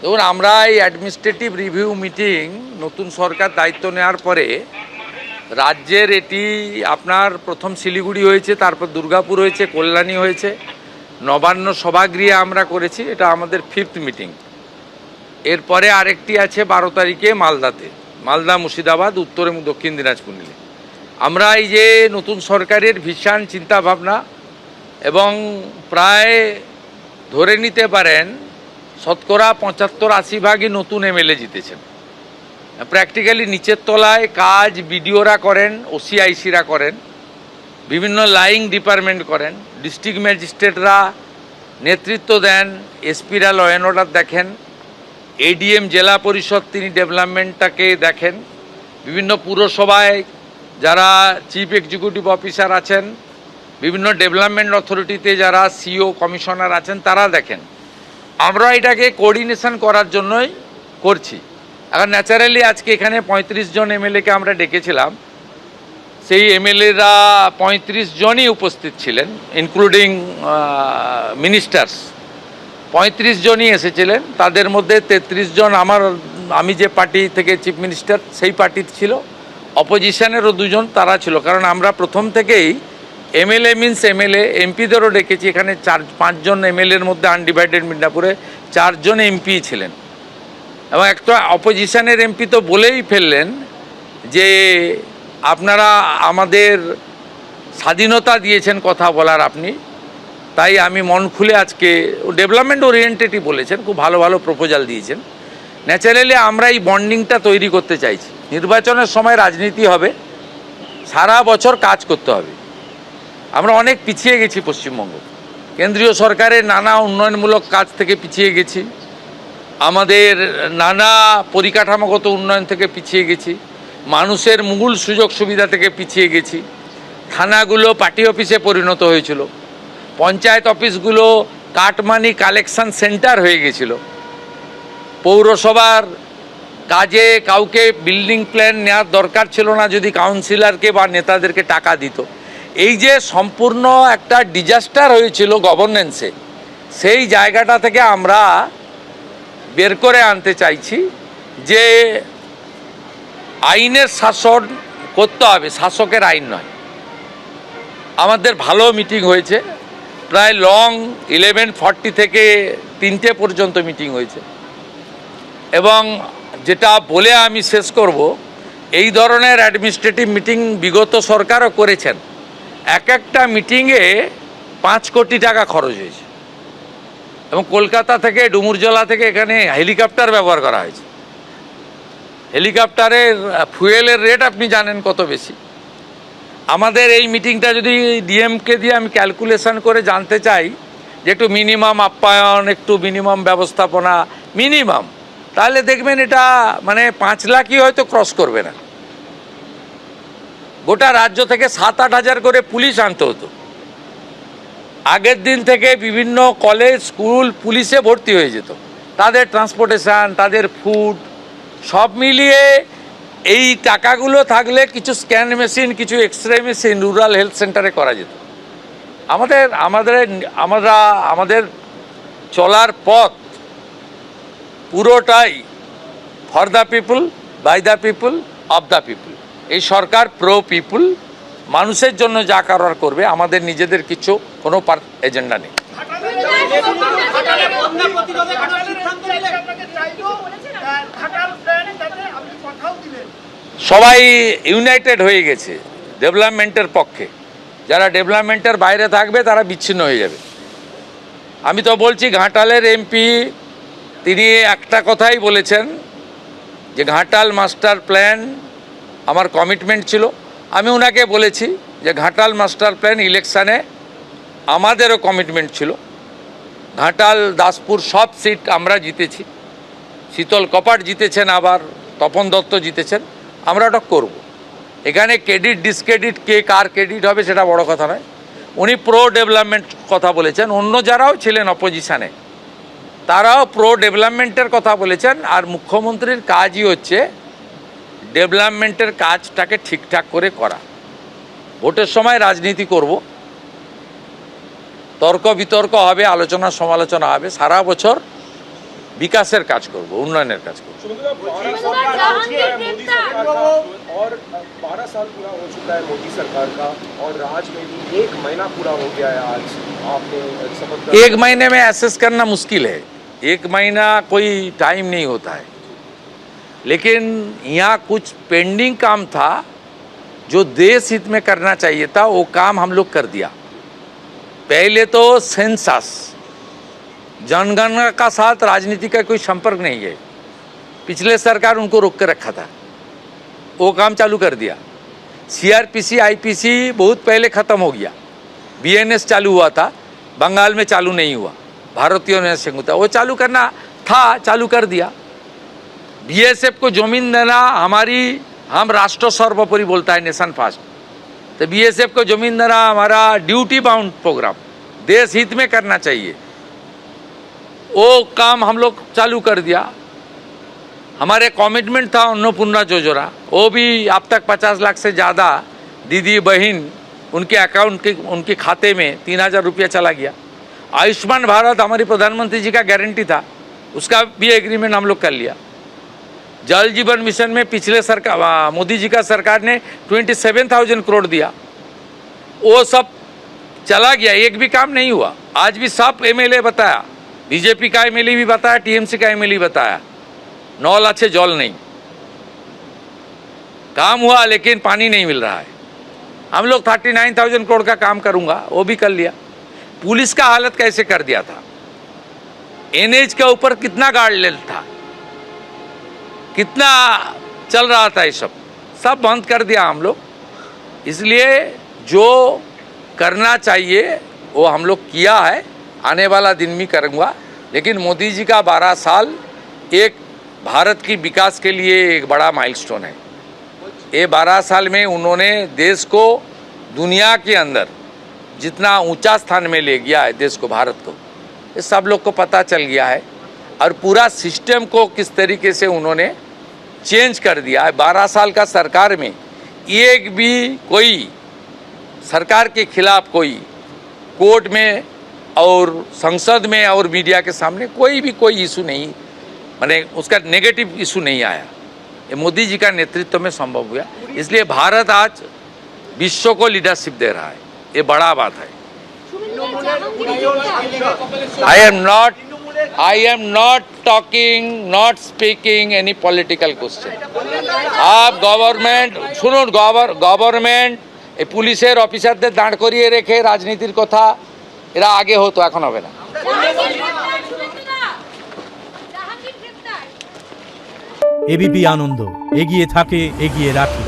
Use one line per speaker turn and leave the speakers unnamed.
দেখুন, আমরা এই অ্যাডমিনিস্ট্রেটিভ রিভিউ মিটিং নতুন সরকার দায়িত্ব নেওয়ার পরে রাজ্যের এটি আপনার প্রথম শিলিগুড়ি হয়েছে, তারপর দুর্গাপুর হয়েছে, কল্যাণী হয়েছে, নবান্ন সভাগৃহে আমরা করেছি। এটা আমাদের 5th মিটিং। এরপরে আরেকটি আছে 12 তারিখে মালদাতে, মালদা, মুর্শিদাবাদ, উত্তর এবং দক্ষিণ দিনাজপুর নিলে। আমরা এই যে নতুন সরকারের ভিশন, চিন্তাভাবনা এবং প্রায় ধরে নিতে পারেন শতকরা 75-80 ভাগই নতুন এমএলএ জিতেছেন। প্র্যাকটিক্যালি নিচের তলায় কাজ বিডিওরা করেন, ওসিআইসিরা করেন, বিভিন্ন লাইং ডিপার্টমেন্ট করেন, ডিস্ট্রিক্ট ম্যাজিস্ট্রেটরা নেতৃত্ব দেন, এসপিরা ল অ্যান্ড অর্ডার দেখেন, এডিএম জেলা পরিষদ তিনি ডেভেলপমেন্টটাকে দেখেন, বিভিন্ন পুরসভায় যারা চিফ এক্সিকিউটিভ অফিসার আছেন, বিভিন্ন ডেভেলপমেন্ট অথরিটিতে যারা সিও কমিশনার আছেন তারা দেখেন। আমরা এটাকে কোঅর্ডিনেশন করার জন্যই করছি। এখন ন্যাচারালি আজকে এখানে 35 জন এমএলএকে আমরা ডেকেছিলাম, সেই এমএলএরা 35 জনই উপস্থিত ছিলেন, ইনক্লুডিং মিনিস্টার্স। 35 জনই এসেছিলেন। তাদের মধ্যে 33 জন আমি যে পার্টি থেকে চিফ মিনিস্টার সেই পার্টির ছিল, অপোজিশনেরও 2 জন তারা ছিল। কারণ আমরা প্রথম থেকেই এমএলএ মিন্স এমএলএ, এমপিদেরও ডেকেছি। এখানে 4-5 জন এমএলএর মধ্যে আনডিভাইডেড মিদনাপুরে 4 জন এমপি ছিলেন, এবং একটা অপোজিশনের এমপি তো বলেই ফেললেন যে আপনারা আমাদের স্বাধীনতা দিয়েছেন কথা বলার আপনি, তাই আমি মন খুলে আজকে ডেভেলপমেন্ট ওরিয়েন্টেডই বলেছেন, খুব ভালো ভালো প্রপোজাল দিয়েছেন। ন্যাচারালি আমরা এই বন্ডিংটা তৈরি করতে চাইছি। নির্বাচনের সময় রাজনীতি হবে, সারা বছর কাজ করতে হবে। আমরা অনেক পিছিয়ে গেছি পশ্চিমবঙ্গ, কেন্দ্রীয় সরকারের নানা উন্নয়নমূলক কাজ থেকে পিছিয়ে গেছি, আমাদের নানা পরিকাঠামোগত উন্নয়ন থেকে পিছিয়ে গেছি, মানুষের মূল সুযোগ সুবিধা থেকে পিছিয়ে গেছি। থানাগুলো পার্টি অফিসে পরিণত হয়েছিল, পঞ্চায়েত অফিসগুলো কাটমানি কালেকশন সেন্টার হয়ে গেছিল, পৌরসভার কাজে কাউকে বিল্ডিং প্ল্যান নেওয়ার দরকার ছিল না যদি কাউন্সিলরকে বা নেতাদেরকে টাকা দিত। এই যে সম্পূর্ণ একটা ডিজাস্টার হয়েছিল গভর্নেন্সে, সেই জায়গাটা থেকে আমরা বের করে আনতে চাইছি যে আইনের শাসন করতে হবে, শাসকের আইন নয়। আমাদের ভালো মিটিং হয়েছে, প্রায় লং 11:40 থেকে 3টে পর্যন্ত মিটিং হয়েছে। এবং যেটা বলে আমি শেষ করব, এই ধরনের অ্যাডমিনিস্ট্রেটিভ মিটিং বিগত সরকারও করেছেন। এক একটা মিটিংয়ে 5 কোটি টাকা খরচ হয়েছে, এবং কলকাতা থেকে ডুমুরজলা থেকে এখানে হেলিকপ্টার ব্যবহার করা হয়েছে। হেলিকপ্টারের ফুয়েলের রেট আপনি জানেন কত বেশি। আমাদের এই মিটিংটা যদি ডিএমকে দিয়ে আমি ক্যালকুলেশন করে জানতে চাই যে একটু মিনিমাম আপ্যায়ন, একটু মিনিমাম ব্যবস্থাপনা, মিনিমাম, তাহলে দেখবেন এটা মানে 5 লাখই হয়তো ক্রস করবে না। গোটা রাজ্য থেকে 7-8 হাজার করে পুলিশ আনতে হতো। আগের দিন থেকে বিভিন্ন কলেজ স্কুল পুলিশে ভর্তি হয়ে যেত, তাদের ট্রান্সপোর্টেশন, তাদের ফুড সব মিলিয়ে এই টাকাগুলো থাকলে কিছু স্ক্যান মেশিন, কিছু এক্সরে মেশিন রুরাল হেলথ সেন্টারে করা যেত। আমাদের চলার পথ পুরোটাই for the people, by the people, of the people. এই সরকার প্রো পিপুল, মানুষের জন্য যা করার করবে, আমাদের নিজেদের কিছু কোনো এজেন্ডা নেই। সবাই ইউনাইটেড হয়ে গেছে ডেভেলপমেন্টের পক্ষে। যারা ডেভেলপমেন্টের বাইরে থাকবে তারা বিচ্ছিন্ন হয়ে যাবে। আমি তো বলছি, ঘাটালের এমপি তিনি একটা কথাই বলেছেন যে ঘাটাল মাস্টার প্ল্যান আমার কমিটমেন্ট ছিল। আমি ওনাকে বলেছি যে ঘাটাল মাস্টার প্ল্যান ইলেকশানে আমাদেরও কমিটমেন্ট ছিল। ঘাটাল, দাসপুর সব সিট আমরা জিতেছি, শীতল কপাট জিতেছেন, আবার তপন দত্ত জিতেছেন। আমরা ওটা করব। এখানে ক্রেডিট ডিসক্রেডিট কে কার ক্রেডিট হবে সেটা বড় কথা নয়। উনি প্রো ডেভেলপমেন্ট কথা বলেছেন, অন্য যারাও ছিলেন অপোজিশানে তারাও প্রো ডেভেলপমেন্টের কথা বলেছেন। আর মুখ্যমন্ত্রীর কাজই হচ্ছে ডেভেলপমেন্টের কাজটাকে ঠিকঠাক করে করা। ভোটের সময় রাজনীতি করব, তর্ক বিতর্ক হবে, আলোচনা সমালোচনা হবে। সারা বছর বিকাশের কাজ করব, উন্নয়নের কাজ করব।
और 12 साल पूरा हो चुका है मोदी सरकार का और राज में भी 1 महीना पूरा हो गया है आज आपने शपथ।
1 महीने में एसेस करना मुश्किल है, 1 महीना कोई टाइम नहीं होता है, लेकिन यहाँ कुछ पेंडिंग काम था जो देश हित में करना चाहिए था, वो काम हम लोग कर दिया। पहले तो सेंसस, जनगणना का साथ राजनीति का कोई संपर्क नहीं है, पिछले सरकार उनको रोक के रखा था, वो काम चालू कर दिया। सीआरपीसी आईपीसी बहुत पहले ख़त्म हो गया, बीएनएस चालू हुआ था, बंगाल में चालू नहीं हुआ, भारतीयों ने संयुक्त वो चालू करना था, चालू कर दिया। बीएसएफ को जमीन देना हमारी, हम राष्ट्र सर्वोपरि बोलता है नेशन फास्ट, तो बीएसएफ को जमीन देना हमारा ड्यूटी बाउंड प्रोग्राम, देश हित में करना चाहिए, वो काम हम लोग चालू कर दिया। हमारे कमिटमेंट था अन्नपूर्णा योजना, वो भी अब तक 50 लाख से ज़्यादा दीदी बहन उनके अकाउंट के उनके खाते में 3000 रुपया चला गया। आयुष्मान भारत हमारी प्रधानमंत्री जी का गारंटी था, उसका भी एग्रीमेंट हम लोग कर लिया। जल जीवन मिशन में पिछले सरकार मोदी जी का सरकार ने 27,000 करोड़ दिया, वो सब चला गया, एक भी काम नहीं हुआ। आज भी सब एमएलए बताया, बीजेपी का एमएलए भी बताया, टीएमसी का एमएलए बताया, नल अच्छे जल नहीं, काम हुआ लेकिन पानी नहीं मिल रहा है। हम लोग 39,000 करोड़ का काम करूंगा, वो भी कर लिया। पुलिस का हालत कैसे कर दिया था, एनएच के ऊपर कितना गार्ड था, कितना चल रहा था, ये सब बंद कर दिया हम लोग। इसलिए जो करना चाहिए वो हम लोग किया है, आने वाला दिन भी करूँगा। लेकिन मोदी जी का 12 साल एक भारत की विकास के लिए एक बड़ा माइलस्टोन है। ये 12 साल में उन्होंने देश को दुनिया के अंदर जितना ऊंचा स्थान में ले गया है, देश को, भारत को, ये सब लोग को पता चल गया है। और पूरा सिस्टम को किस तरीके से उन्होंने चेंज कर दिया है। 12 साल का सरकार में एक भी कोई सरकार के खिलाफ कोई कोर्ट में और संसद में और मीडिया के सामने कोई इशू नहीं, माने उसका नेगेटिव इशू नहीं आया। ये मोदी जी का नेतृत्व में संभव हुआ, इसलिए भारत आज विश्व को लीडरशिप दे रहा है, ये बड़ा बात है। I am not talking, not speaking any political question. आप गवर्नमेंट শুনুন, গভর্নমেন্ট এই পুলিশের অফিসারদের দাঁড় করিয়ে রেখে রাজনীতির কথা এরা আগে হতো, এখন হবে না।
এবিপি আনন্দ, এগিয়ে থাকে, এগিয়ে রাখে।